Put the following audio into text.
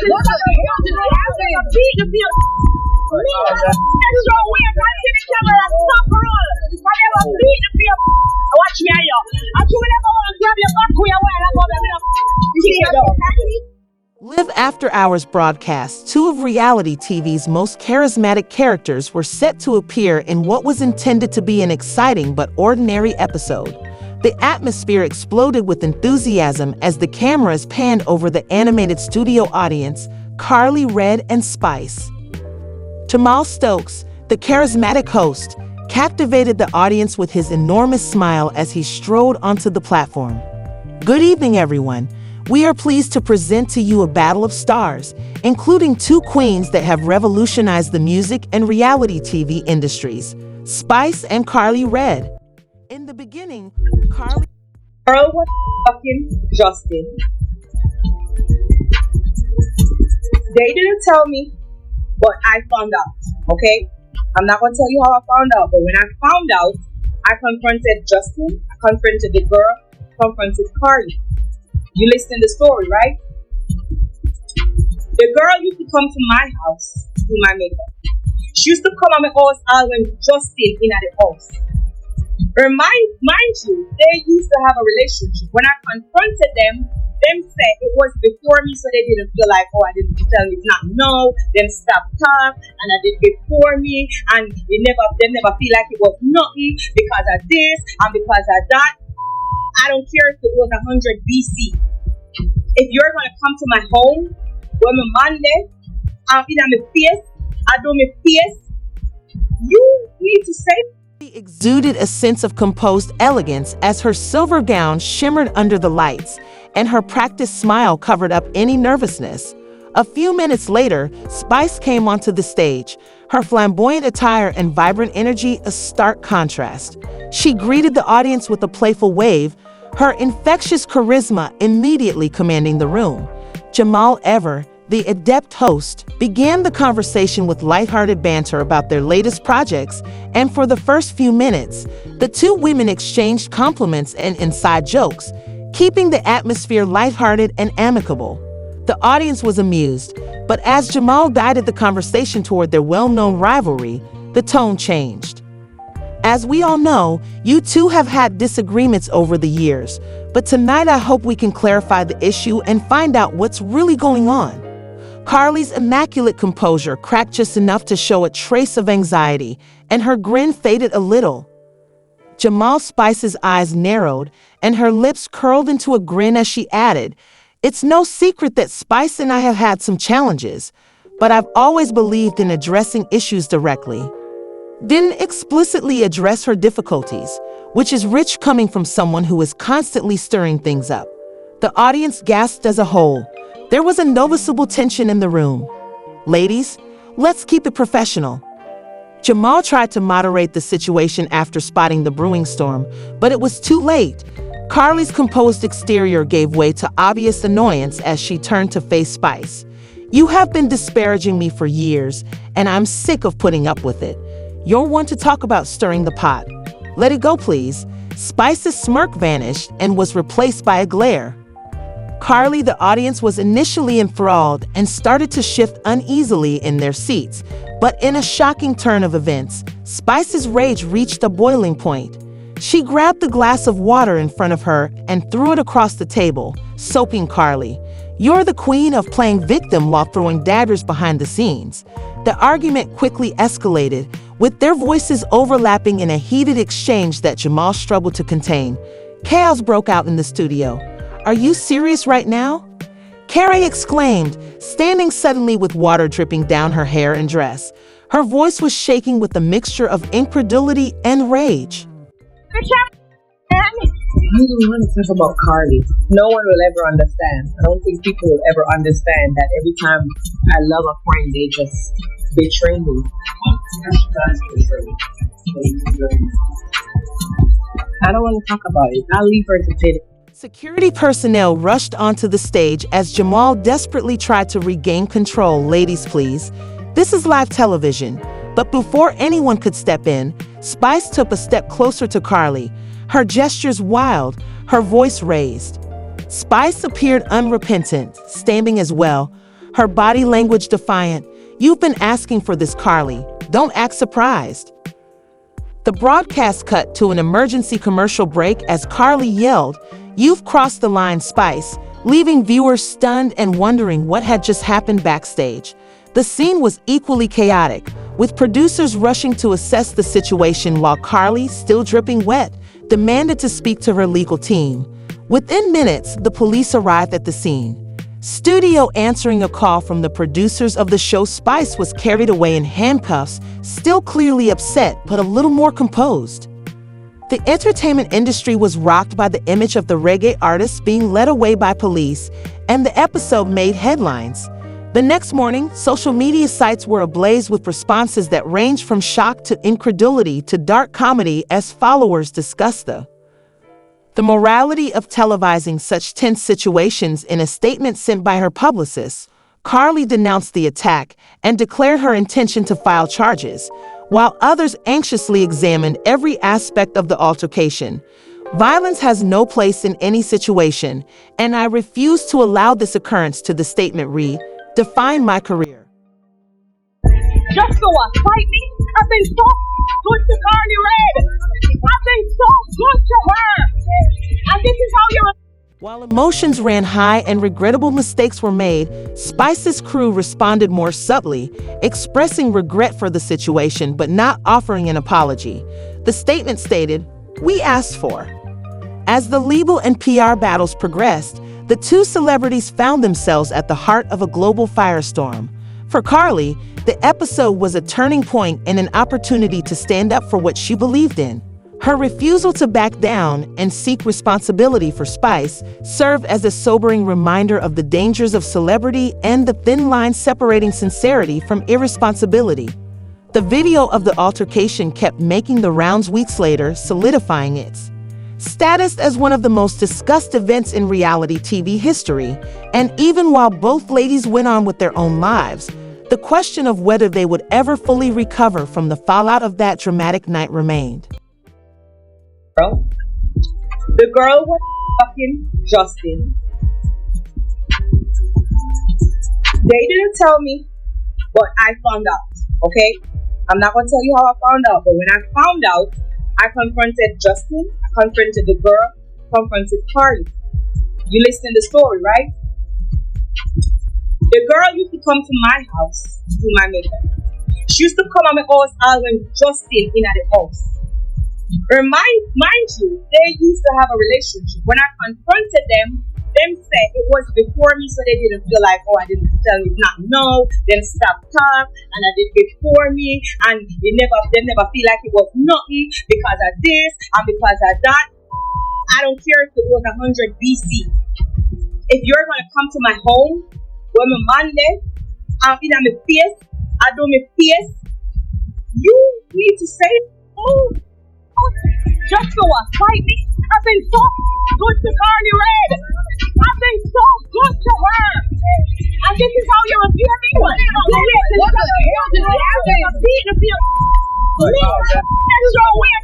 Watch me, yo. I told you to grab your back where you are. Live After Hours broadcast, two of reality TV's most charismatic characters were set to appear in what was intended to be an exciting but ordinary episode. The atmosphere exploded with enthusiasm as the cameras panned over the animated studio audience, Karlie, Red, and Spice. Jamal Stokes, the charismatic host, captivated the audience with his enormous smile as he strode onto the platform. Good evening, everyone. We are pleased to present to you a battle of stars, including two queens that have revolutionized the music and reality TV industries, Spice and Karlie Red. In the beginning, Karlie... Girl was fucking Justin. They didn't tell me, but I found out, okay? I'm not going to tell you how I found out, but when I found out, I confronted Justin, I confronted the girl, confronted Karlie. You listen to the story, right? The girl used to come to my house to do my makeup. She used to come at my house all when Justin in at the house. Mind you, they used to have a relationship. When I confronted them said it was before me, so they didn't feel like, oh, I didn't tell me it's not no. Them stop talk, and I did before me, and they never feel like it was nothing because of this and because of that. I don't care if it was 100 BC. If you're gonna come to my home when my man there, I'm in my face, I do my face, you need to say. She exuded a sense of composed elegance as her silver gown shimmered under the lights, and her practiced smile covered up any nervousness. A few minutes later, Spice came onto the stage, her flamboyant attire and vibrant energy a stark contrast. She greeted the audience with a playful wave, her infectious charisma immediately commanding the room. Jamal Ever, the adept host, began the conversation with lighthearted banter about their latest projects, and for the first few minutes, the two women exchanged compliments and inside jokes, keeping the atmosphere lighthearted and amicable. The audience was amused, but as Jamal guided the conversation toward their well-known rivalry, the tone changed. As we all know, you two have had disagreements over the years, but tonight I hope we can clarify the issue and find out what's really going on. Karlie's immaculate composure cracked just enough to show a trace of anxiety, and her grin faded a little. Jamal Spice's eyes narrowed, and her lips curled into a grin as she added, "It's no secret that Spice and I have had some challenges, but I've always believed in addressing issues directly." Didn't explicitly address her difficulties, which is rich coming from someone who is constantly stirring things up. The audience gasped as a whole. There was a noticeable tension in the room. Ladies, let's keep it professional. Jamal tried to moderate the situation after spotting the brewing storm, but it was too late. Karlie's composed exterior gave way to obvious annoyance as she turned to face Spice. "You have been disparaging me for years, and I'm sick of putting up with it. You're one to talk about stirring the pot. Let it go, please." Spice's smirk vanished and was replaced by a glare. Karlie, the audience, was initially enthralled and started to shift uneasily in their seats. But in a shocking turn of events, Spice's rage reached a boiling point. She grabbed the glass of water in front of her and threw it across the table, soaping Karlie. "You're the queen of playing victim while throwing daggers behind the scenes." The argument quickly escalated, with their voices overlapping in a heated exchange that Jamal struggled to contain. Chaos broke out in the studio. "Are you serious right now?" Karlie exclaimed, standing suddenly with water dripping down her hair and dress. Her voice was shaking with a mixture of incredulity and rage. You don't want to talk about Karlie. No one will ever understand. I don't think people will ever understand that every time I love a friend, they just betray me. I don't want to talk about it. I'll leave her to say it. Security personnel rushed onto the stage as Jamal desperately tried to regain control. "Ladies, please. This is live television." But before anyone could step in, Spice took a step closer to Karlie, her gestures wild, her voice raised. Spice appeared unrepentant, standing as well, her body language defiant. "You've been asking for this, Karlie. Don't act surprised." The broadcast cut to an emergency commercial break as Karlie yelled, "You've crossed the line, Spice," leaving viewers stunned and wondering what had just happened backstage. The scene was equally chaotic, with producers rushing to assess the situation while Karlie, still dripping wet, demanded to speak to her legal team. Within minutes, the police arrived at the scene. Studio answering a call from the producers of the show, Spice was carried away in handcuffs, still clearly upset but a little more composed. The entertainment industry was rocked by the image of the reggae artist being led away by police, and the episode made headlines. The next morning, social media sites were ablaze with responses that ranged from shock to incredulity to dark comedy as followers discussed the morality of televising such tense situations. In a statement sent by her publicist, Karlie denounced the attack and declared her intention to file charges, while others anxiously examined every aspect of the altercation. "Violence has no place in any situation, and I refuse to allow this occurrence to," the statement read, "define my career." Just go on, fight me. I've been so good to Karlie Red. I've been so good to her. And this is how you're... While emotions ran high and regrettable mistakes were made, Spice's crew responded more subtly, expressing regret for the situation but not offering an apology. The statement stated, "We asked for." As the legal and PR battles progressed, the two celebrities found themselves at the heart of a global firestorm. For Karlie, the episode was a turning point and an opportunity to stand up for what she believed in. Her refusal to back down and seek responsibility for Spice served as a sobering reminder of the dangers of celebrity and the thin line separating sincerity from irresponsibility. The video of the altercation kept making the rounds weeks later, solidifying its status as one of the most discussed events in reality TV history. And even while both ladies went on with their own lives, the question of whether they would ever fully recover from the fallout of that dramatic night remained. The girl was fucking Justin. They didn't tell me, but I found out, okay? I'm not going to tell you how I found out, but when I found out, I confronted Justin, I confronted the girl, confronted Karlie. You listen to the story, right? The girl used to come to my house to do my makeup. She used to come at my house all when Justin in at the house. Mind you, they used to have a relationship. When I confronted them said it was before me, so they didn't feel like, oh, I didn't tell you not no, then stop talk, and I did before me, and they never feel like it was nothing because of this and because of that. I don't care if it was 100 BC. If you're gonna come to my home when my man there, I'm in my face, I do my face, you need to say, oh, just go on, fight me. I've been so good to Karlie Red. I've been so good to her. And this is how you repair me? What the hell did you happen? That's your way